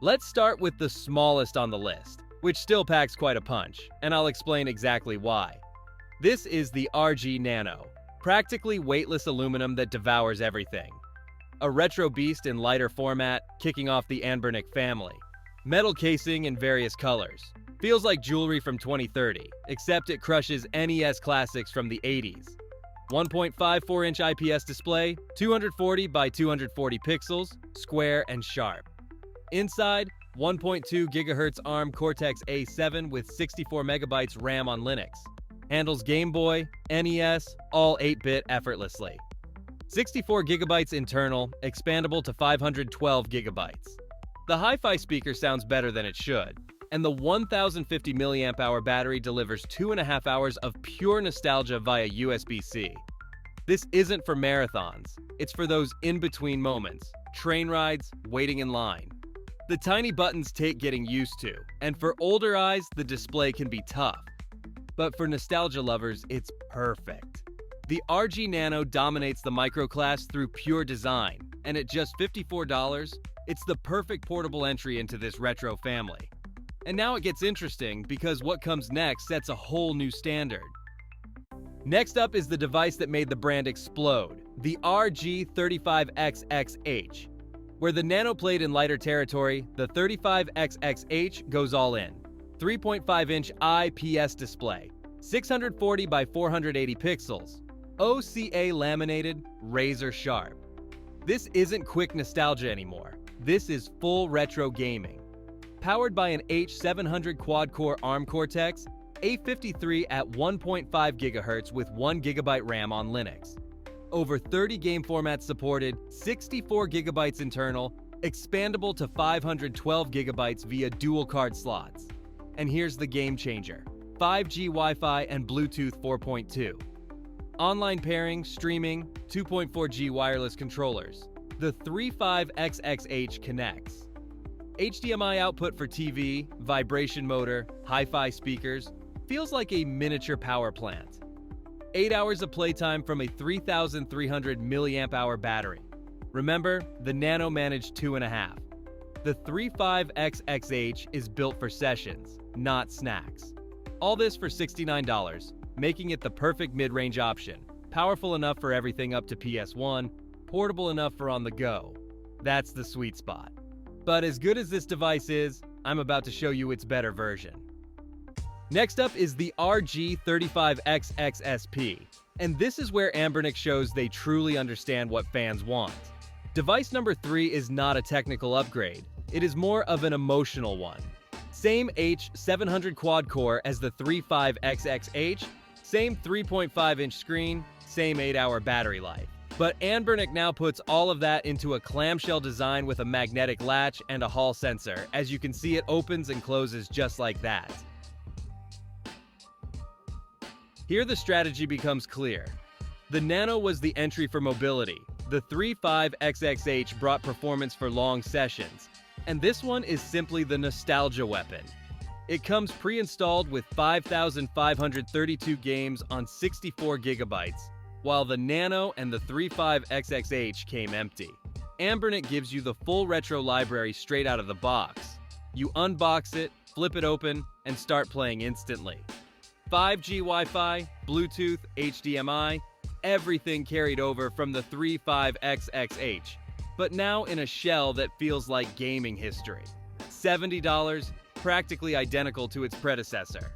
Let's start with the smallest on the list, which still packs quite a punch, and I'll explain exactly why. This is the RG Nano, practically weightless aluminum that devours everything. A retro beast in lighter format, kicking off the Anbernic family. Metal casing in various colors. Feels like jewelry from 2030, except it crushes NES classics from the 80s. 1.54-inch IPS display, 240 by 240 pixels, square and sharp. Inside, 1.2 GHz ARM Cortex-A7 with 64 MB RAM on Linux. Handles Game Boy, NES, all 8-bit effortlessly. 64 GB internal, expandable to 512 GB. The hi-fi speaker sounds better than it should, and the 1050 mAh battery delivers 2.5 hours of pure nostalgia via USB-C. This isn't for marathons, it's for those in-between moments, train rides, waiting in line. The tiny buttons take getting used to, and for older eyes, the display can be tough. But for nostalgia lovers, it's perfect. The RG Nano dominates the microclass through pure design, and at just $54, it's the perfect portable entry into this retro family. And now it gets interesting because what comes next sets a whole new standard. Next up is the device that made the brand explode, the RG35XXH. Where the Nano played in lighter territory, the 35XXH goes all in. 3.5-inch IPS display, 640 by 480 pixels, OCA laminated, razor sharp. This isn't quick nostalgia anymore. This is full retro gaming. Powered by an H700 quad-core ARM Cortex, A53 at 1.5 GHz with 1 GB RAM on Linux. Over 30 game formats supported, 64 GB internal, expandable to 512 GB via dual card slots. And here's the game changer: 5G Wi-Fi and Bluetooth 4.2. Online pairing, streaming, 2.4G wireless controllers. The 35XXH connects. HDMI output for TV, vibration motor, hi-fi speakers. Feels like a miniature power plant. 8 hours of playtime from a 3,300 mAh battery. Remember, the Nano managed 2.5. The 35XXH is built for sessions, not snacks. All this for $69, making it the perfect mid-range option. Powerful enough for everything up to PS1, portable enough for on the go. That's the sweet spot. But as good as this device is, I'm about to show you its better version. Next up is the RG35XXSP, and this is where Anbernic shows they truly understand what fans want. Device number 3 is not a technical upgrade, it is more of an emotional one. Same H700 quad-core as the 35XXH, same 3.5-inch screen, same 8-hour battery life. But Anbernic now puts all of that into a clamshell design with a magnetic latch and a Hall sensor. As you can see, it opens and closes just like that. Here the strategy becomes clear. The Nano was the entry for mobility. The 35XXH brought performance for long sessions. And this one is simply the nostalgia weapon. It comes pre-installed with 5,532 games on 64 GB, while the Nano and the 35XXH came empty. Anbernic gives you the full retro library straight out of the box. You unbox it, flip it open, and start playing instantly. 5G Wi-Fi, Bluetooth, HDMI, everything carried over from the 35XXH, but now in a shell that feels like gaming history. $70, practically identical to its predecessor.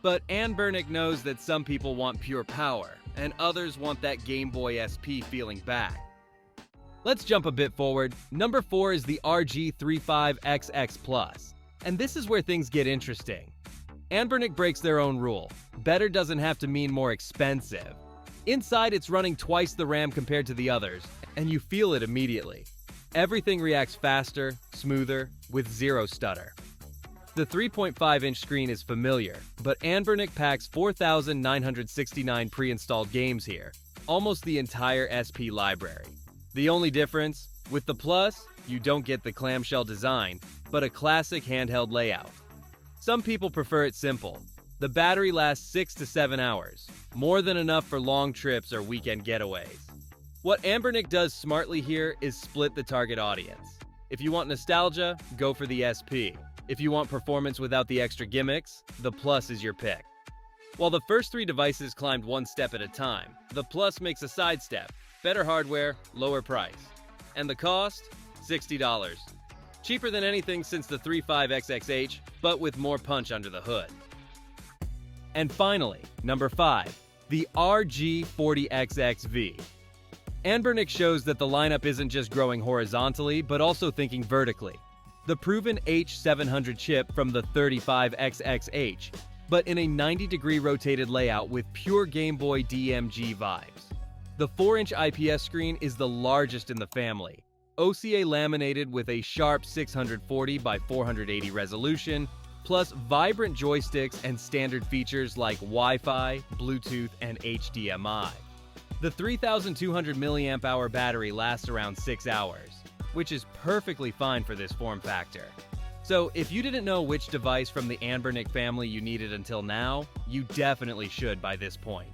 But Anbernic knows that some people want pure power, and others want that Game Boy SP feeling back. Let's jump a bit forward. Number 4 is the RG35XX Plus, and this is where things get interesting. Anbernic breaks their own rule. Better doesn't have to mean more expensive. Inside, it's running twice the RAM compared to the others, and you feel it immediately. Everything reacts faster, smoother, with zero stutter. The 3.5-inch screen is familiar, but Anbernic packs 4,969 pre-installed games here, almost the entire SP library. The only difference? With the Plus, you don't get the clamshell design, but a classic handheld layout. Some people prefer it simple. The battery lasts 6 to 7 hours, more than enough for long trips or weekend getaways. What Anbernic does smartly here is split the target audience. If you want nostalgia, go for the SP. If you want performance without the extra gimmicks, the Plus is your pick. While the first three devices climbed one step at a time, the Plus makes a sidestep. Better hardware, lower price. And the cost? $60. Cheaper than anything since the 35XXH, but with more punch under the hood. And finally, number 5, the RG40XXV. Anbernic shows that the lineup isn't just growing horizontally, but also thinking vertically. The proven H700 chip from the 35XXH, but in a 90-degree rotated layout with pure GameBoy DMG vibes. The 4-inch IPS screen is the largest in the family, OCA laminated with a sharp 640 by 480 resolution, plus vibrant joysticks and standard features like Wi-Fi, Bluetooth, and HDMI. The 3,200 mAh battery lasts around 6 hours, which is perfectly fine for this form factor. So if you didn't know which device from the Anbernic family you needed until now, you definitely should by this point.